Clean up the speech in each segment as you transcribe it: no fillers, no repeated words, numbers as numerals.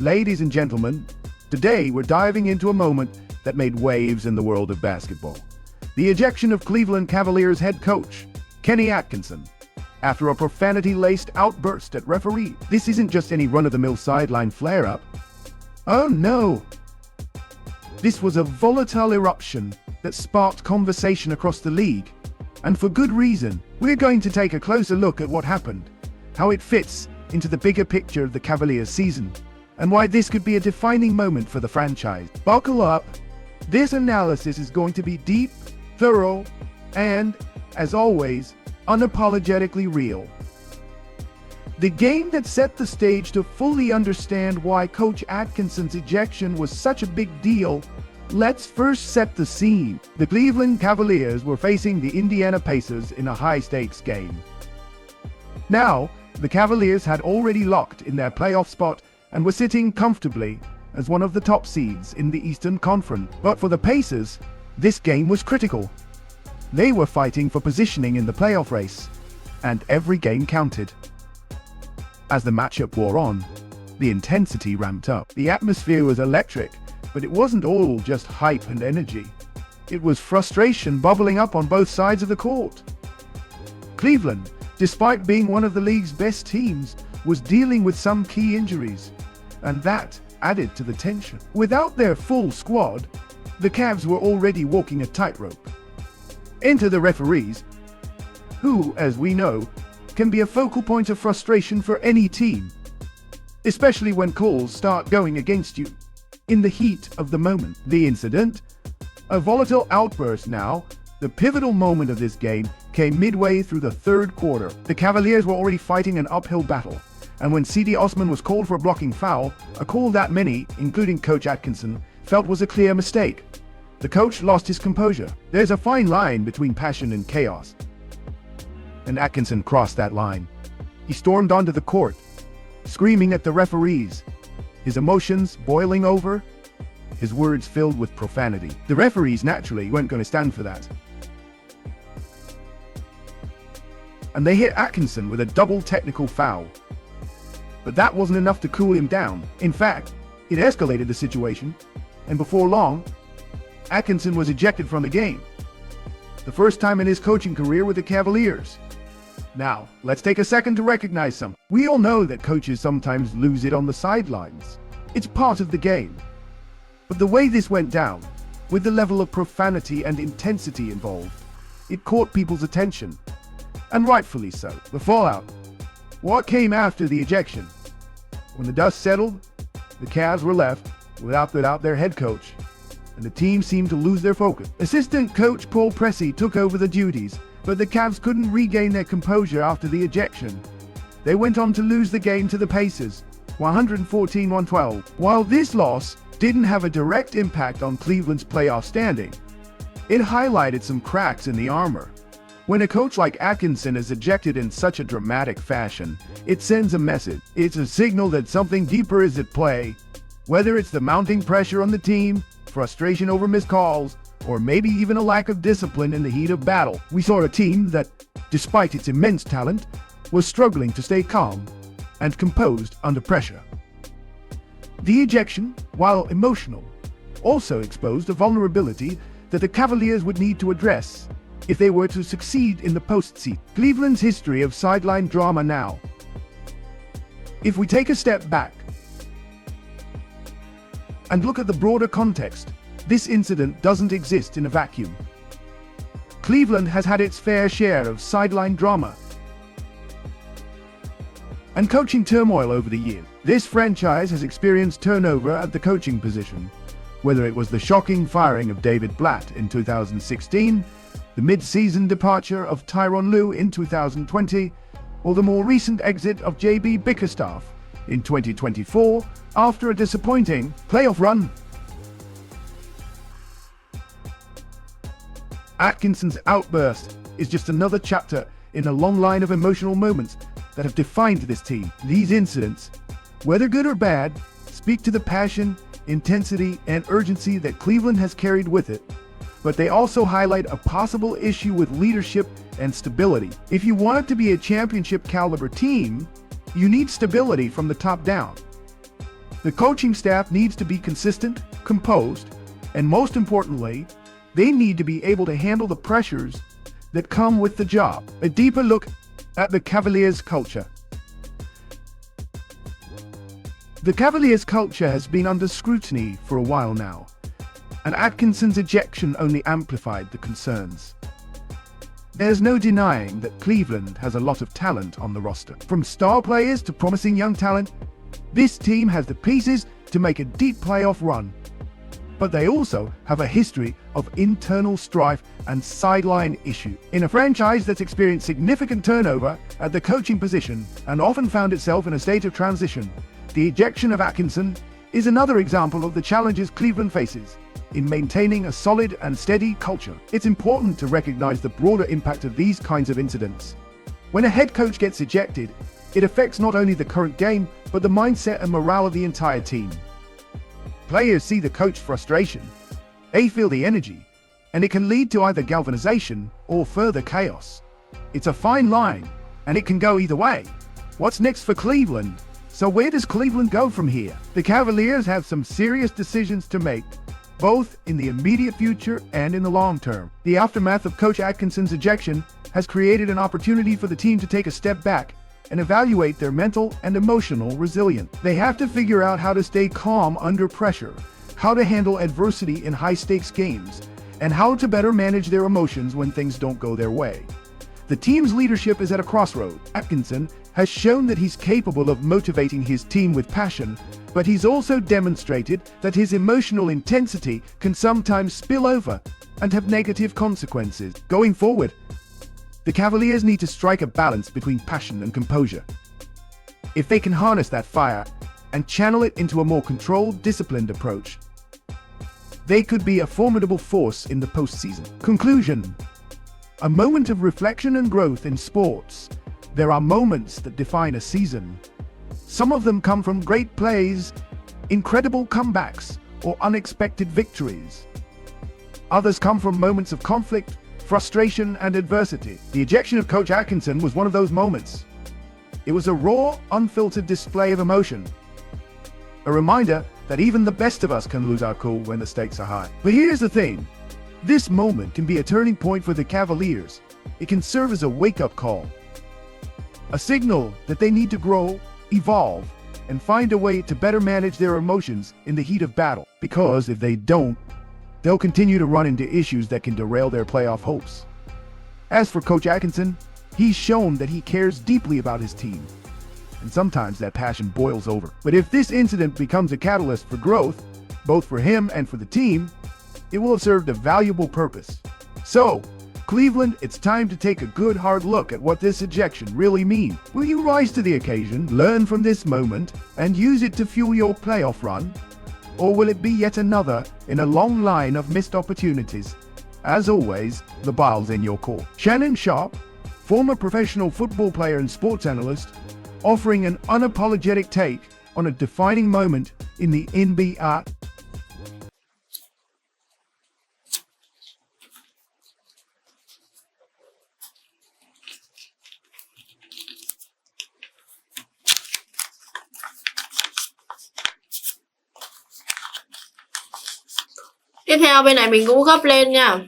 Ladies and gentlemen, today we're diving into a moment that made waves in the world of basketball. The ejection of Cleveland Cavaliers head coach, Kenny Atkinson, after a profanity-laced outburst at referee. This isn't just any run-of-the-mill sideline flare-up. Oh no! This was a volatile eruption that sparked conversation across the league. And for good reason. We're going to take a closer look at what happened, how it fits into the bigger picture of the Cavaliers season, and why this could be a defining moment for the franchise. Buckle up. This analysis is going to be deep, thorough, and, as always, unapologetically real. The game that set the stage to fully understand why Coach Atkinson's ejection was such a big deal. Let's first set the scene. The Cleveland Cavaliers were facing the Indiana Pacers in a high-stakes game. Now, the Cavaliers had already locked in their playoff spot and were sitting comfortably as one of the top seeds in the Eastern Conference. But for the Pacers, this game was critical. They were fighting for positioning in the playoff race, and every game counted. As the matchup wore on, the intensity ramped up. The atmosphere was electric, but it wasn't all just hype and energy. It was frustration bubbling up on both sides of the court. Cleveland, despite being one of the league's best teams, was dealing with some key injuries, and that added to the tension. Without their full squad, the Cavs were already walking a tightrope. Enter the referees, who, as we know, can be a focal point of frustration for any team, especially when calls start going against you in the heat of the moment. The incident, a volatile outburst now, the pivotal moment of this game, came midway through the third quarter. The Cavaliers were already fighting an uphill battle, and when C.D. Osman was called for a blocking foul, a call that many, including Coach Atkinson, felt was a clear mistake. The coach lost his composure. There's a fine line between passion and chaos, and Atkinson crossed that line. He stormed onto the court, screaming at the referees, his emotions boiling over, his words filled with profanity. The referees naturally weren't going to stand for that, and they hit Atkinson with a double technical foul. But that wasn't enough to cool him down. In fact, it escalated the situation, and before long, Atkinson was ejected from the game. The first time in his coaching career with the Cavaliers. Now, let's take a second to recognize something. We all know that coaches sometimes lose it on the sidelines. It's part of the game. But the way this went down, with the level of profanity and intensity involved, it caught people's attention. And rightfully so. The fallout. What came after the ejection? When the dust settled, the Cavs were left without their head coach, and the team seemed to lose their focus. Assistant coach Paul Pressey took over the duties, but the Cavs couldn't regain their composure after the ejection. They went on to lose the game to the Pacers, 114-112. While this loss didn't have a direct impact on Cleveland's playoff standing, it highlighted some cracks in the armor. When a coach like Atkinson is ejected in such a dramatic fashion, it sends a message. It's a signal that something deeper is at play. Whether it's the mounting pressure on the team, frustration over missed calls, or maybe even a lack of discipline in the heat of battle. We saw a team that, despite its immense talent, was struggling to stay calm and composed under pressure. The ejection, while emotional, also exposed a vulnerability that the Cavaliers would need to address if they were to succeed in the postseason. Cleveland's history of sideline drama now. If we take a step back and look at the broader context, this incident doesn't exist in a vacuum. Cleveland has had its fair share of sideline drama and coaching turmoil over the years. This franchise has experienced turnover at the coaching position, whether it was the shocking firing of David Blatt in 2016, the mid-season departure of Tyronn Lue in 2020, or the more recent exit of J.B. Bickerstaff in 2024 after a disappointing playoff run. Atkinson's outburst is just another chapter in a long line of emotional moments that have defined this team. These incidents, whether good or bad, speak to the passion, intensity, and urgency that Cleveland has carried with it, but they also highlight a possible issue with leadership and stability. If you want it to be a championship caliber team, you need stability from the top down. The coaching staff needs to be consistent, composed, and most importantly, they need to be able to handle the pressures that come with the job. A deeper look at the Cavaliers' culture. The Cavaliers' culture has been under scrutiny for a while now, and Atkinson's ejection only amplified the concerns. There's no denying that Cleveland has a lot of talent on the roster. From star players to promising young talent, this team has the pieces to make a deep playoff run. But they also have a history of internal strife and sideline issues. In a franchise that's experienced significant turnover at the coaching position and often found itself in a state of transition, the ejection of Atkinson is another example of the challenges Cleveland faces in maintaining a solid and steady culture. It's important to recognize the broader impact of these kinds of incidents. When a head coach gets ejected, it affects not only the current game, but the mindset and morale of the entire team. Players see the coach's frustration, they feel the energy, and it can lead to either galvanization or further chaos. It's a fine line, and it can go either way. What's next for Cleveland? So where does Cleveland go from here? The Cavaliers have some serious decisions to make, both in the immediate future and in the long term. The aftermath of Coach Atkinson's ejection has created an opportunity for the team to take a step back and evaluate their mental and emotional resilience. They have to figure out how to stay calm under pressure, how to handle adversity in high-stakes games, and how to better manage their emotions when things don't go their way. The team's leadership is at a crossroad. Atkinson has shown that he's capable of motivating his team with passion, but he's also demonstrated that his emotional intensity can sometimes spill over and have negative consequences. Going forward, the Cavaliers need to strike a balance between passion and composure. If they can harness that fire and channel it into a more controlled, disciplined approach, they could be a formidable force in the postseason. Conclusion: a moment of reflection and growth in sports. There are moments that define a season. Some of them come from great plays, incredible comebacks, or unexpected victories. Others come from moments of conflict, frustration, and adversity. The ejection of Coach Atkinson was one of those moments. It was a raw, unfiltered display of emotion. A reminder that even the best of us can lose our cool when the stakes are high. But here's the thing. This moment can be a turning point for the Cavaliers. It can serve as a wake-up call. A signal that they need to grow, evolve, and find a way to better manage their emotions in the heat of battle. Because if they don't, they'll continue to run into issues that can derail their playoff hopes. As for Coach Atkinson, he's shown that he cares deeply about his team, and sometimes that passion boils over. But if this incident becomes a catalyst for growth, both for him and for the team, it will have served a valuable purpose. So, Cleveland, it's time to take a good hard look at what this ejection really means. Will you rise to the occasion, learn from this moment, and use it to fuel your playoff run? Or will it be yet another in a long line of missed opportunities? As always, the ball's in your court. Shannon Sharpe, former professional football player and sports analyst, offering an unapologetic take on a defining moment in the NBA. Tiếp theo bên này mình cũng gấp lên nha.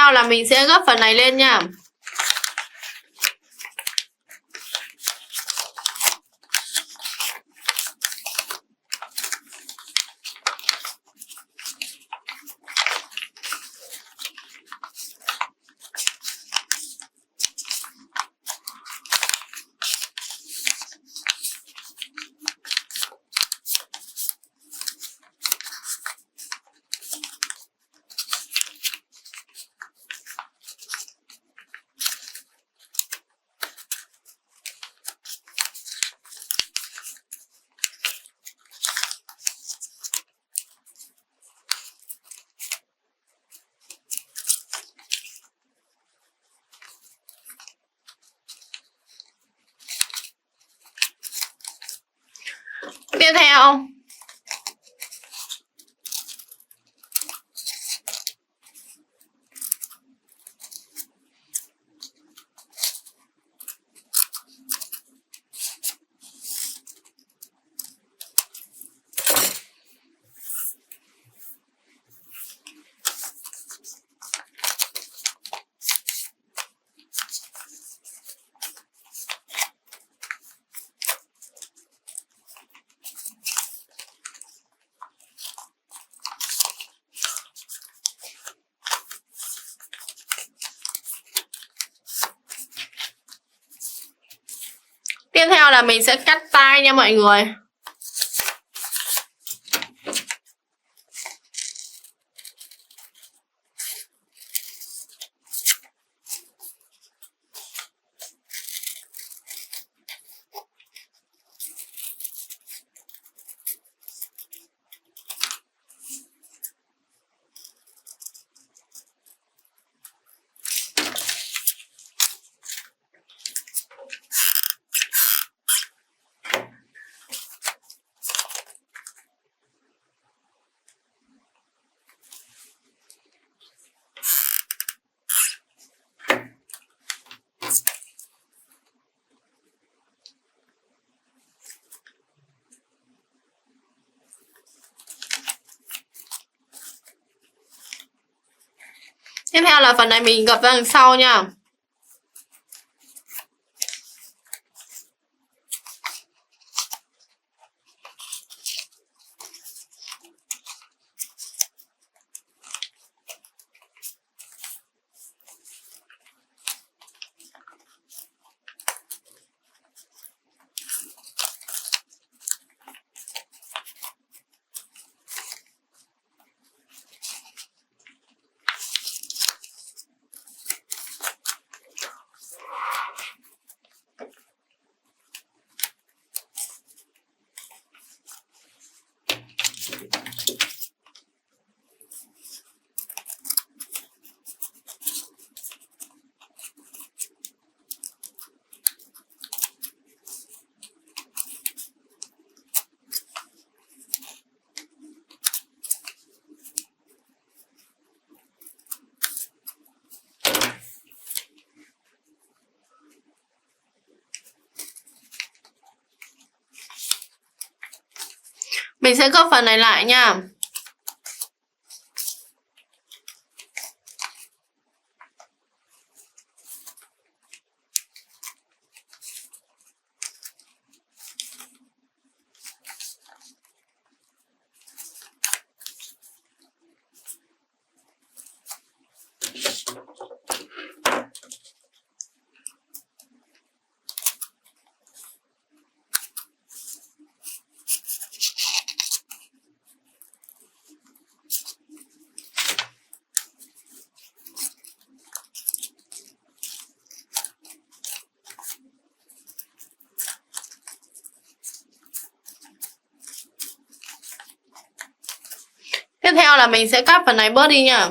theo là mình sẽ gấp phần này lên nha. Tiếp theo là mình sẽ cắt tay nha mọi người. Tiếp theo là phần này mình gập ra đằng sau nha. Mình sẽ gấp phần này lại nha. Tiếp theo là mình sẽ cắt phần này bớt đi nha.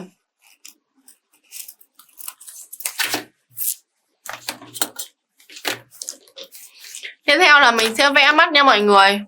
Tiếp theo là mình sẽ vẽ mắt nha mọi người.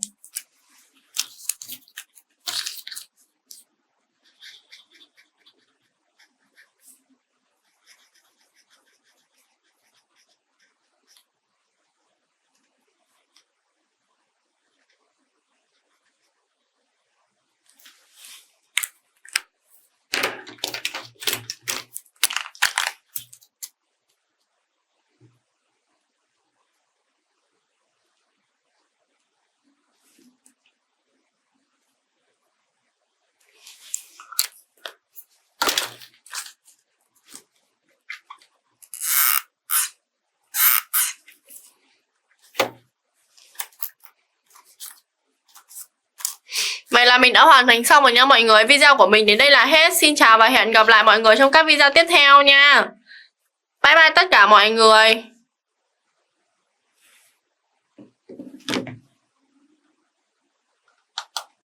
là mình đã hoàn thành xong rồi nha mọi người. Video của mình đến đây là hết. Xin chào và hẹn gặp lại mọi người trong các video tiếp theo nha. Bye bye tất cả mọi người.